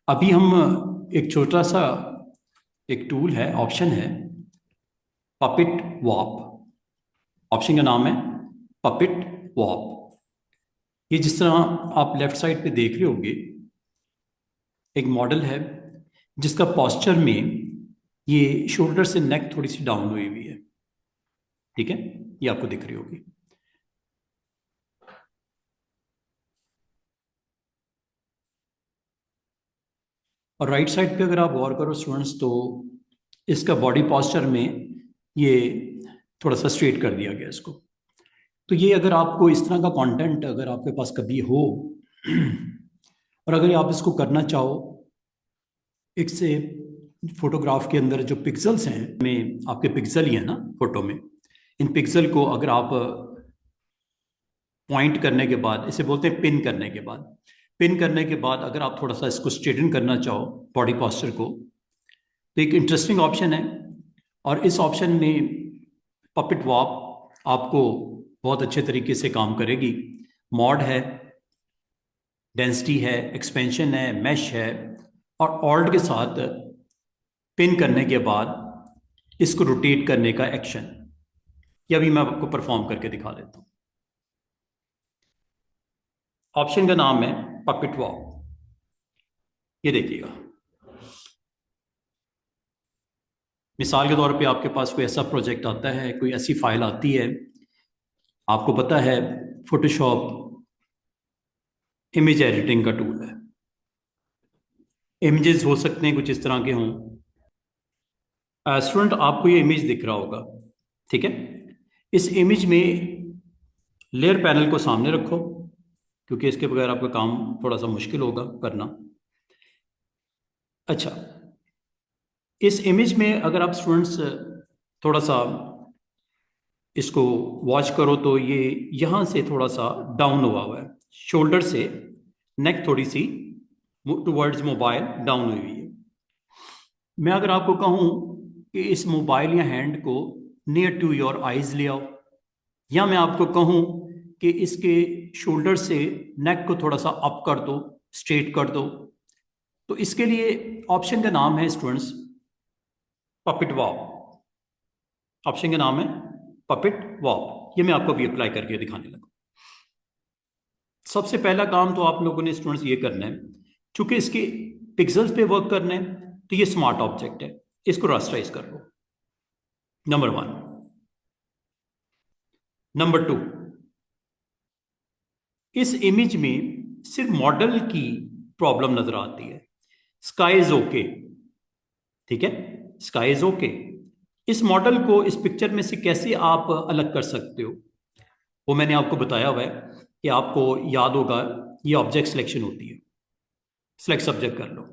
अभी हम एक छोटा सा एक टूल है, ऑप्शन है, पपिट वॉप। ऑप्शन का नाम है पपिट वॉप। ये जिस तरह आप लेफ्ट साइड पे देख रहे होंगे, एक मॉडल है जिसका पोस्चर में ये शोल्डर से नेक थोड़ी सी डाउन हुई हुई है। ठीक है, ये आपको दिख रही होगी। और राइट साइड पे अगर आप गौर करो स्टूडेंट्स, तो इसका बॉडी पोस्चर में ये थोड़ा सा स्ट्रेट कर दिया गया इसको। तो ये अगर आपको इस तरह का कंटेंट अगर आपके पास कभी हो और अगर आप इसको करना चाहो, एक से फोटोग्राफ के अंदर जो पिक्सल्स हैं में आपके पिक्सल ही है ना फोटो में, इन पिक्सल को अगर आप पॉइंट करने के बाद, इसे बोलते हैं पिन करने के बाद, पिन करने के बाद अगर आप थोड़ा सा इसको स्ट्रेटन करना चाहो बॉडी पोस्चर को, तो एक इंटरेस्टिंग ऑप्शन है। और इस ऑप्शन में पपिट वॉप आपको बहुत अच्छे तरीके से काम करेगी। मॉड है, डेंसिटी है, एक्सपेंशन है, मैश है, और ऑल्ट के साथ पिन करने के बाद इसको रोटेट करने का एक्शन। ये अभी मैं आपको परफॉर्म करके दिखा देता हूँ। ऑप्शन का नाम है पपिट वॉप। ये देखिएगा, मिसाल के तौर पे आपके पास कोई ऐसा प्रोजेक्ट आता है, कोई ऐसी फाइल आती है, आपको पता है फोटोशॉप इमेज एडिटिंग का टूल है। इमेजेस हो सकते हैं कुछ इस तरह के हों। स्टूडेंट, आपको ये इमेज दिख रहा होगा, ठीक है। इस इमेज में लेयर पैनल को सामने रखो, क्योंकि इसके बगैर आपका काम थोड़ा सा मुश्किल होगा करना। अच्छा, इस इमेज में अगर आप स्टूडेंट्स थोड़ा सा इसको वॉच करो, तो ये यहाँ से थोड़ा सा डाउन हुआ है, शोल्डर से नेक थोड़ी सी टुवर्ड्स मोबाइल डाउन हुई है। मैं अगर आपको कहूँ कि इस मोबाइल या हैंड को नियर टू योर आइज ले आओ, या मैं आपको कहूँ कि इसके शोल्डर से नेक को थोड़ा सा अप कर दो, स्ट्रेट कर दो, तो इसके लिए ऑप्शन का नाम है स्टूडेंट्स पपिट वॉप। ऑप्शन का नाम है पपिट वॉप। ये मैं आपको भी अप्लाई करके दिखाने लगा। सबसे पहला काम तो आप लोगों ने स्टूडेंट्स ये करना है, चूंकि इसके पिक्सल्स पे वर्क करना है, तो ये स्मार्ट ऑब्जेक्ट है, इसको रास्टराइज कर लो, नंबर 1। नंबर 2, इस इमेज में सिर्फ मॉडल की प्रॉब्लम नजर आती है। स्काई इज ओके, ठीक है, स्काई इज ओके। इस मॉडल को इस पिक्चर में से कैसे आप अलग कर सकते हो, वो मैंने आपको बताया हुआ है कि आपको याद होगा, ये ऑब्जेक्ट सिलेक्शन होती है। सिलेक्ट सब्जेक्ट कर लो।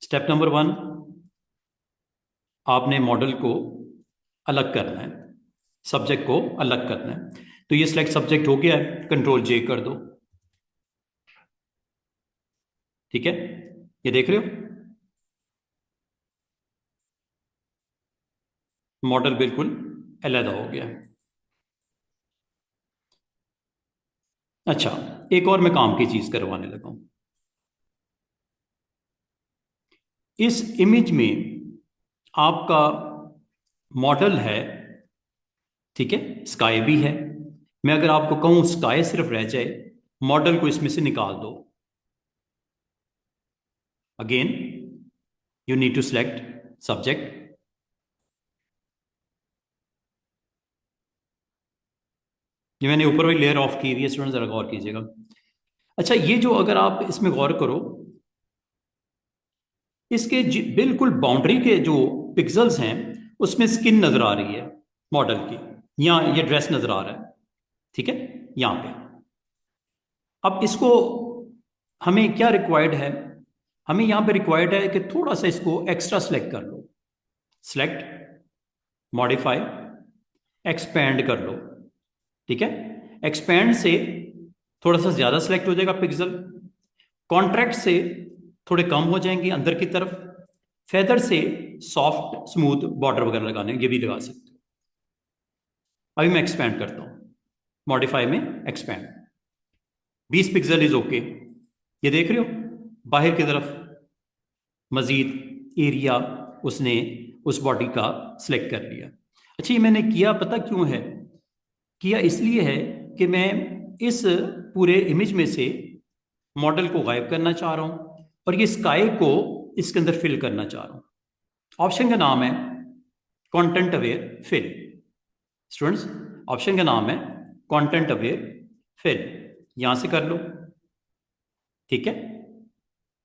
स्टेप नंबर 1, आपने मॉडल को अलग करना है, सब्जेक्ट को अलग करना है। तो ये सिलेक्ट सब्जेक्ट हो गया है, कंट्रोल जे कर दो, ठीक है। ये देख रहे हो, मॉडल बिल्कुल अलग हो गया है। अच्छा, एक और मैं काम की चीज करवाने लगा हूं। इस इमेज में आपका मॉडल है, ठीक है, स्काई भी है। मैं अगर आपको कहूं स्काई सिर्फ रह जाए, मॉडल को इसमें से निकाल दो। Again you need to select subject. ये मैंने ऊपर वाली लेयर ऑफ की हुई है, स्टूडेंट जरा गौर कीजिएगा। अच्छा, ये जो अगर आप इसमें गौर करो, इसके बिल्कुल बाउंड्री के जो पिक्सल्स हैं उसमें स्किन नजर आ रही है मॉडल की, यहां ये ड्रेस नजर आ रहा है, ठीक है, यहां पे। अब इसको हमें क्या रिक्वायर्ड है, हमें यहां पे रिक्वायर्ड है कि थोड़ा सा इसको एक्स्ट्रा सेलेक्ट कर लो। सेलेक्ट, मॉडिफाई, एक्सपैंड कर लो, ठीक है। एक्सपैंड से थोड़ा सा ज्यादा सेलेक्ट हो जाएगा पिक्सल, कॉन्ट्रैक्ट से थोड़े कम हो जाएंगे अंदर की तरफ, फेदर से सॉफ्ट स्मूथ बॉर्डर वगैरह लगाने, ये भी लगा सकते हो। अभी मैं एक्सपैंड करता हूँ, मॉडिफाई में एक्सपैंड, 20 पिक्सल इज ओके। ये देख रहे हो बाहर की तरफ मजीद एरिया उसने उस बॉडी का सिलेक्ट कर लिया। अच्छा, ये मैंने किया पता क्यों है? किया इसलिए है कि मैं इस पूरे इमेज में से मॉडल को गायब करना चाह रहा हूं और ये स्काई को इसके अंदर फिल करना चाह रहा हूं। ऑप्शन का नाम है content aware fill. Students, option का नाम है कंटेंट अवेयर फिल। यहां से कर लो, ठीक है,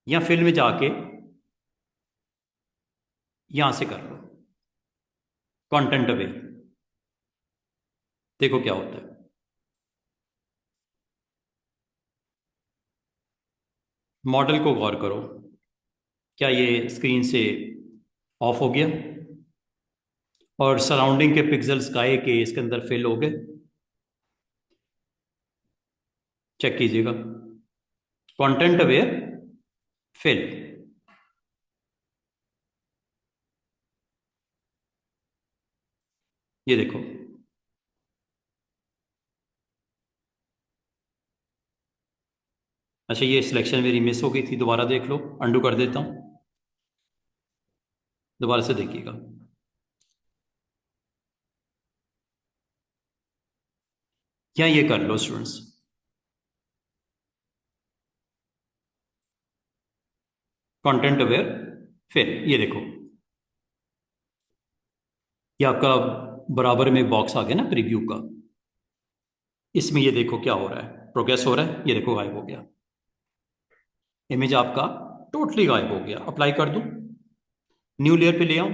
या फिल में जाके यहां से कर लो कंटेंट अवेयर। देखो क्या होता है। मॉडल को गौर करो, क्या ये स्क्रीन से ऑफ हो गया और सराउंडिंग के पिक्सल स्काई के इसके अंदर फिल हो गए? चेक कीजिएगा, कंटेंट अवेयर फिल। ये देखो, अच्छा ये सिलेक्शन मेरी मिस हो गई थी, दोबारा देख लो, अंडू कर देता हूं, दोबारा से देखिएगा। क्या ये कर लो स्टूडेंट्स, कंटेंट अवेयर फिल। ये देखो, ये आपका बराबर में बॉक्स आ गया ना प्रीव्यू का, इसमें ये देखो क्या हो रहा है, प्रोग्रेस हो रहा है। ये देखो गायब हो गया, इमेज आपका टोटली गायब हो गया। अप्लाई कर दूं, न्यू लेयर पे ले आऊं,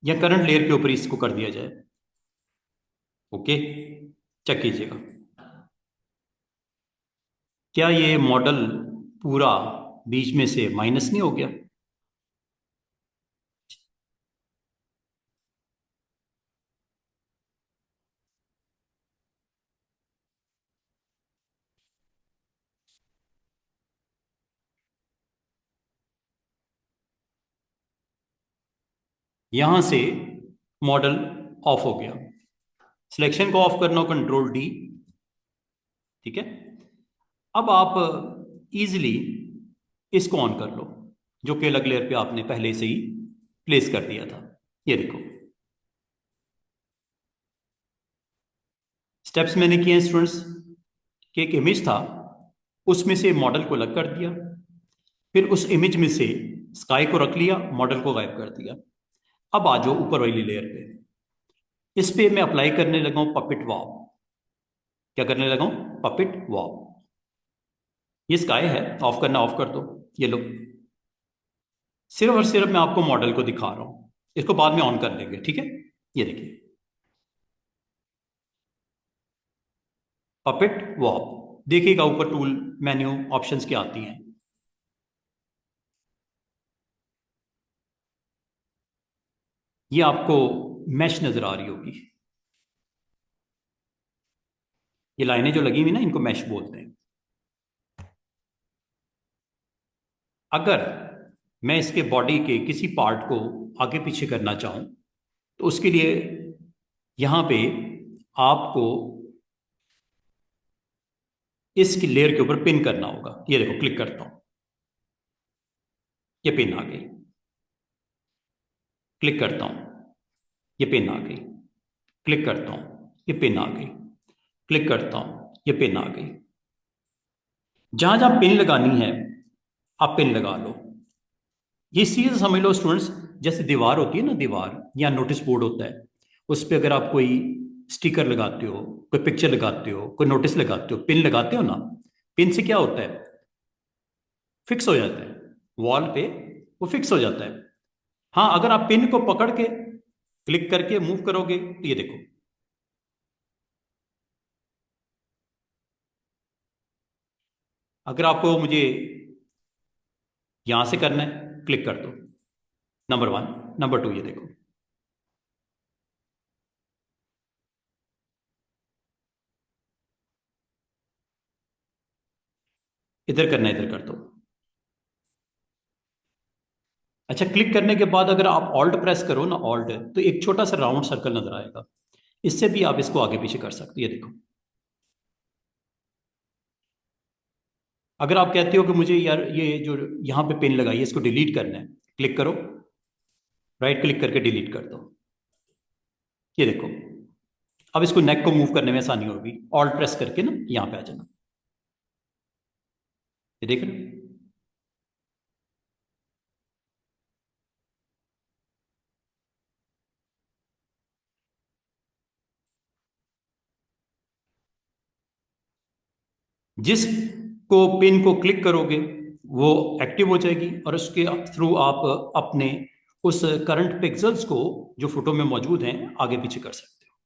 या करंट लेयर के ऊपर इसको कर दिया जाए? ओके, चेक कीजिएगा, क्या ये मॉडल पूरा बीच में से माइनस नहीं हो गया? यहां से मॉडल ऑफ हो गया। सिलेक्शन को ऑफ करना हो कंट्रोल डी, ठीक है। अब आप इजीली इसको ऑन कर लो, जो कि अलग लेयर पे आपने पहले से ही प्लेस कर दिया था। ये देखो स्टेप्स मैंने किए हैं स्टूडेंट्स, कि एक इमेज था उसमें से मॉडल को अलग कर दिया, फिर उस इमेज में से स्काई को रख लिया, मॉडल को गायब कर दिया। अब आ जाओ ऊपर वाली लेयर पे, इस पे मैं अप्लाई करने लगा हूं पपिट वॉब। क्या करने लगा हूं? पपिट वॉब। ये स्काई है, ऑफ करना ऑफ कर दो। ये लो, सिर्फ और सिर्फ मैं आपको मॉडल को दिखा रहा हूं, इसको बाद में ऑन कर लेंगे, ठीक है। ये देखिए पपेट वॉप, देखिएगा ऊपर टूल मेन्यू ऑप्शंस क्या आती हैं। ये आपको मैश नजर आ रही होगी, ये लाइनें जो लगी हुई ना, इनको मैश बोलते हैं। अगर मैं इसके बॉडी के किसी पार्ट को आगे पीछे करना चाहूं तो उसके लिए यहां पे आपको इसकी लेयर के ऊपर पिन करना होगा। ये देखो क्लिक करता हूं, ये पिन आ गई। क्लिक करता हूं, ये पिन आ गई। क्लिक करता हूं, ये पिन आ गई। क्लिक करता हूं, ये पिन आ गई। जहां जहां पिन लगानी है आप पिन लगा लो। ये चीज समझ लो स्टूडेंट्स, जैसे दीवार होती है ना, दीवार या नोटिस बोर्ड होता है, उस पर अगर आप कोई स्टिकर लगाते हो, कोई पिक्चर लगाते हो, कोई नोटिस लगाते हो, पिन लगाते हो ना, पिन से क्या होता है? फिक्स हो जाता है वॉल पे, वो फिक्स हो जाता है। हाँ, अगर आप पिन को पकड़ के क्लिक करके मूव करोगे तो ये देखो, अगर आपको मुझे यहां से करना है क्लिक कर दो, नंबर वन। नंबर टू, ये देखो, इधर करना है इधर कर दो। अच्छा, क्लिक करने के बाद अगर आप ऑल्ट प्रेस करो ना, ऑल्ट, तो एक छोटा सा राउंड सर्कल नजर आएगा। इससे भी आप इसको आगे पीछे कर सकते हैं, ये देखो। अगर आप कहते हो कि मुझे यार ये जो यहाँ पे पिन लगाई है इसको डिलीट करना है, क्लिक करो, राइट क्लिक करके डिलीट कर दो, ये देखो। अब इसको नेक को मूव करने में आसानी होगी, ऑल्ट प्रेस करके ना यहाँ पे आ जाना, ये देख रहे हो। जिसको पिन को क्लिक करोगे वो एक्टिव हो जाएगी, और उसके थ्रू आप अपने उस करंट पिक्सल्स को जो फोटो में मौजूद हैं आगे पीछे कर सकते हो।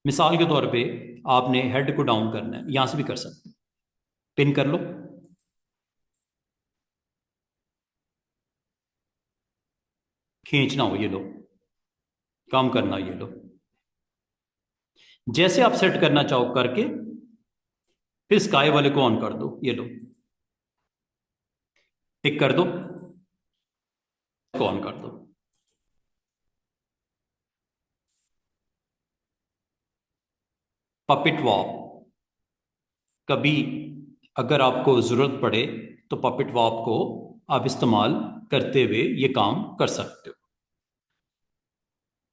मिसाल के तौर पे आपने हेड को डाउन करना है, यहां से भी कर सकते हो, पिन कर लो, खींचना हो ये लो, काम करना ये लो, जैसे आप सेट करना चाहो करके, फिर स्काई वाले को ऑन कर दो, ये लो, टिक कर दो, ऑन कर दो। पपिट वॉप, कभी अगर आपको ज़रूरत पड़े तो पपिट वॉप को आप इस्तेमाल करते हुए ये काम कर सकते हो।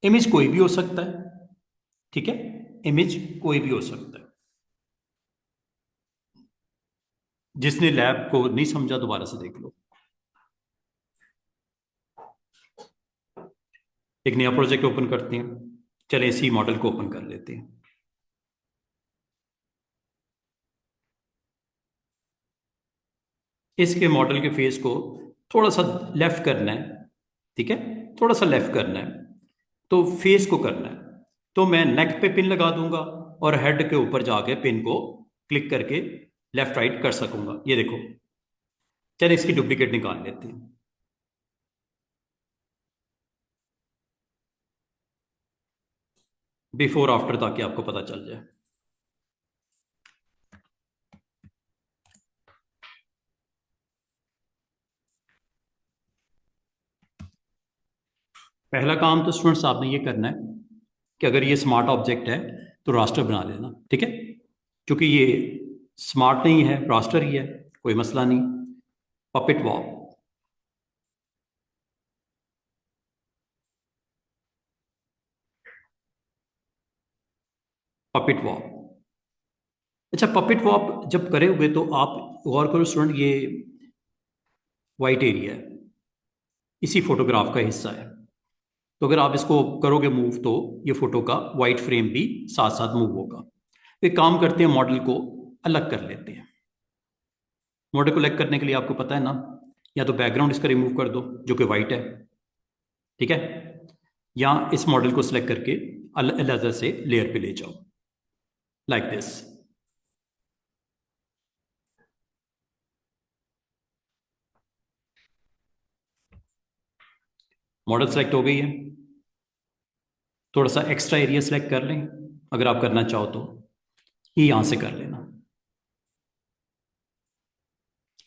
इमेज कोई भी हो सकता है, ठीक है, इमेज कोई भी हो सकता है। जिसने लैब को नहीं समझा दोबारा से देख लो। एक नया प्रोजेक्ट ओपन करते हैं, चले इसी मॉडल को ओपन कर लेते हैं। इसके मॉडल के फेस को थोड़ा सा लेफ्ट करना है, ठीक है, थोड़ा सा लेफ्ट करना है, तो फेस को करना है, तो मैं नेक पे पिन लगा दूंगा और हेड के ऊपर जाके पिन को क्लिक करके लेफ्ट राइट कर सकूंगा, ये देखो। चलिए इसकी डुप्लीकेट निकाल लेते हैं। बिफोर आफ्टर, ताकि आपको पता चल जाए। पहला काम तो स्टूडेंट्स आपने ये करना है कि अगर ये स्मार्ट ऑब्जेक्ट है तो रास्टर बना लेना, ठीक है, क्योंकि ये स्मार्ट नहीं है, रास्टर ही है, कोई मसला नहीं। Puppet wall, puppet wall. अच्छा, पपिट वॉप जब करे हुए तो आप गौर करो स्टूडेंट, ये वाइट एरिया है, इसी फोटोग्राफ का हिस्सा है, तो अगर आप इसको करोगे मूव तो ये फोटो का वाइट फ्रेम भी साथ साथ मूव होगा। एक काम करते हैं, मॉडल को अलग कर लेते हैं। मॉडल को अलग करने के लिए आपको पता है ना, या तो बैकग्राउंड इसका रिमूव कर दो जो कि वाइट है, ठीक है, या इस मॉडल को सिलेक्ट करके अलग से लेयर पे ले जाओ, लाइक दिस। मॉडल सेलेक्ट हो गई है, थोड़ा सा एक्स्ट्रा एरिया सेलेक्ट कर लें अगर आप करना चाहो तो, ये यहां से कर लेना।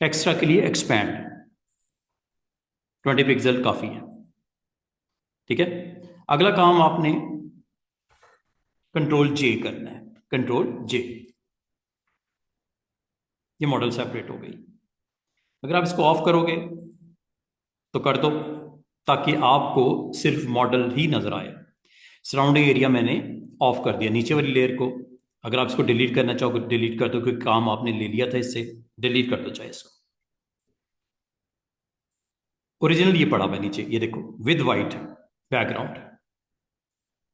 एक्स्ट्रा के लिए एक्सपैंड 20 पिक्सल काफ़ी है, ठीक है। अगला काम आपने कंट्रोल जे करना है, कंट्रोल जे, ये मॉडल सेपरेट हो गई। अगर आप इसको ऑफ करोगे तो कर दो, ताकि आपको सिर्फ मॉडल ही नजर आए। सराउंडिंग एरिया मैंने ऑफ कर दिया, नीचे वाली लेयर को। अगर आप इसको डिलीट करना चाहो डिलीट कर दो, क्योंकि काम आपने ले लिया था इससे, डिलीट कर दो चाहे इसको। ओरिजिनल ये पड़ा हुआ नीचे, ये देखो, विद वाइट बैकग्राउंड।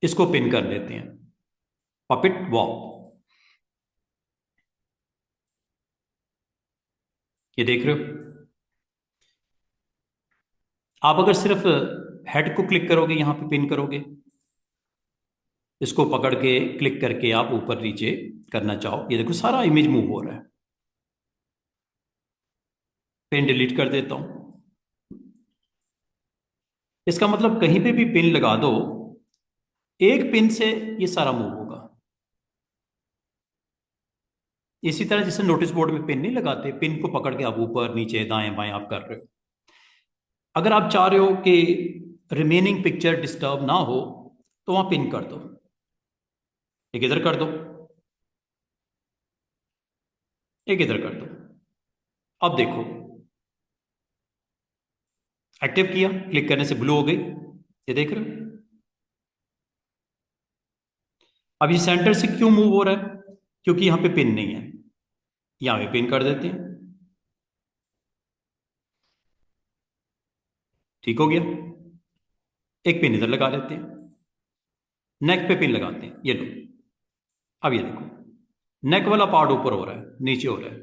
इसको पिन कर देते हैं, पपिट वॉल, ये देख रहे हो। आप अगर सिर्फ हेड को क्लिक करोगे, यहां पे पिन करोगे, इसको पकड़ के क्लिक करके आप ऊपर नीचे करना चाहो, ये देखो सारा इमेज मूव हो रहा है। पिन डिलीट कर देता हूं। इसका मतलब कहीं पे भी पिन लगा दो, एक पिन से ये सारा मूव होगा। इसी तरह जैसे नोटिस बोर्ड में पिन नहीं लगाते, पिन को पकड़ के आप ऊपर नीचे दाएं बाएं आप कर रहे हो, अगर आप चाह रहे हो कि रिमेनिंग पिक्चर डिस्टर्ब ना हो तो वहां पिन कर दो, एक इधर कर दो, एक इधर कर दो। अब देखो, एक्टिव किया, क्लिक करने से ब्लू हो गई, ये देख रहे हो। अब ये सेंटर से क्यों मूव हो रहा है? क्योंकि यहां पे पिन नहीं है, यहां पे पिन कर देते हैं, ठीक हो गया। एक पिन इधर लगा लेते हैं, नेक पे पिन लगाते हैं, ये लो। अब ये देखो, नेक वाला पार्ट ऊपर हो रहा है, नीचे हो रहा है,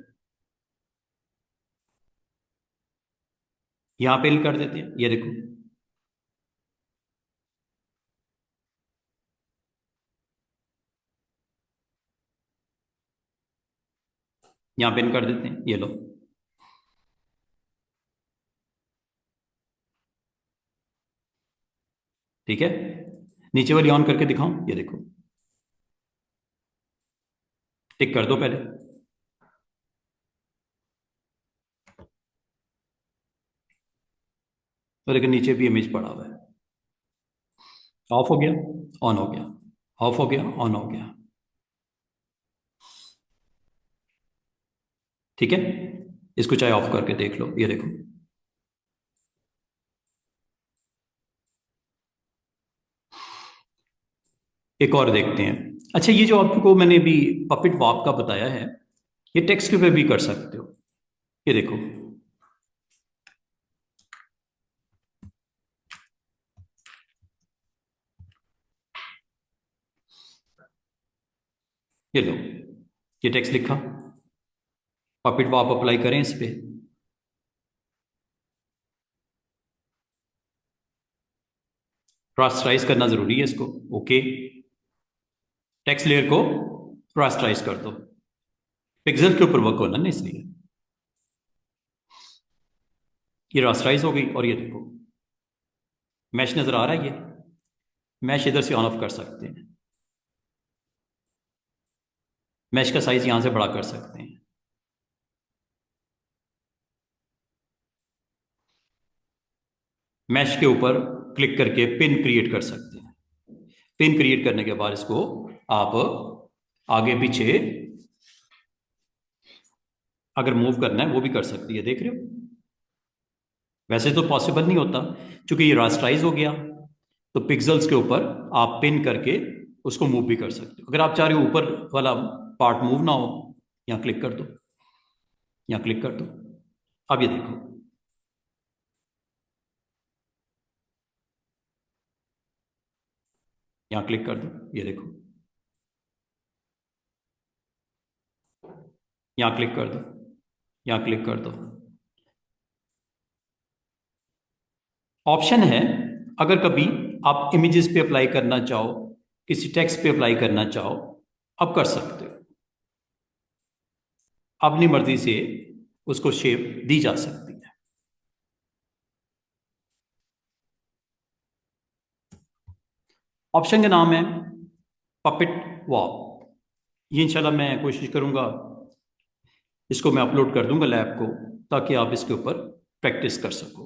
यहां पिन कर देते हैं, ये देखो। यहां पिन कर देते हैं, ये लो। ठीक है, नीचे वाली ऑन करके दिखाऊं, ये देखो, टिक कर दो पहले। तो लेकिन नीचे भी इमेज पड़ा हुआ है। ऑफ हो गया, ऑन हो गया, ऑफ हो गया, ऑन हो गया। ठीक है, इसको चाहे ऑफ करके देख लो, ये देखो। एक और देखते हैं। अच्छा, ये जो आपको मैंने भी पपिट वॉक का बताया है, ये टेक्स्ट पे भी कर सकते हो, ये देखो। ये लो, ये टेक्स्ट लिखा, पपिट वॉक अप्लाई करें इस पे। रास्टराइज करना जरूरी है इसको, ओके। टेक्स्ट लेयर को रास्टराइज कर दो, पिक्सल के ऊपर वर्क होना ना, इसलिए ये रास्टराइज हो गई। और ये देखो, मैश नजर आ रहा है, ये मैश इधर से ऑन ऑफ कर सकते हैं, मैश का साइज यहां से बड़ा कर सकते हैं। मैश के ऊपर क्लिक करके पिन क्रिएट कर सकते हैं। पिन क्रिएट करने के बाद इसको आप आगे पीछे अगर मूव करना है वो भी कर सकती है, देख रहे हो। वैसे तो पॉसिबल नहीं होता, क्योंकि ये रास्टराइज हो गया, तो पिक्सल्स के ऊपर आप पिन करके उसको मूव भी कर सकते हो। अगर आप चाह रहे हो ऊपर वाला पार्ट मूव ना हो, यहां क्लिक कर दो, यहां क्लिक कर दो। अब ये देखो, यहां क्लिक कर दो, ये देखो, यहां क्लिक कर दो, यहां क्लिक कर दो। ऑप्शन है, अगर कभी आप इमेजेस पे अप्लाई करना चाहो, किसी टेक्स्ट पे अप्लाई करना चाहो, अब कर सकते हो। अपनी मर्जी से उसको शेप दी जा सकती है। ऑप्शन का नाम है पपिट वॉक। ये इंशाल्लाह मैं कोशिश करूंगा, इसको मैं अपलोड कर दूंगा लैब को, ताकि आप इसके ऊपर प्रैक्टिस कर सको।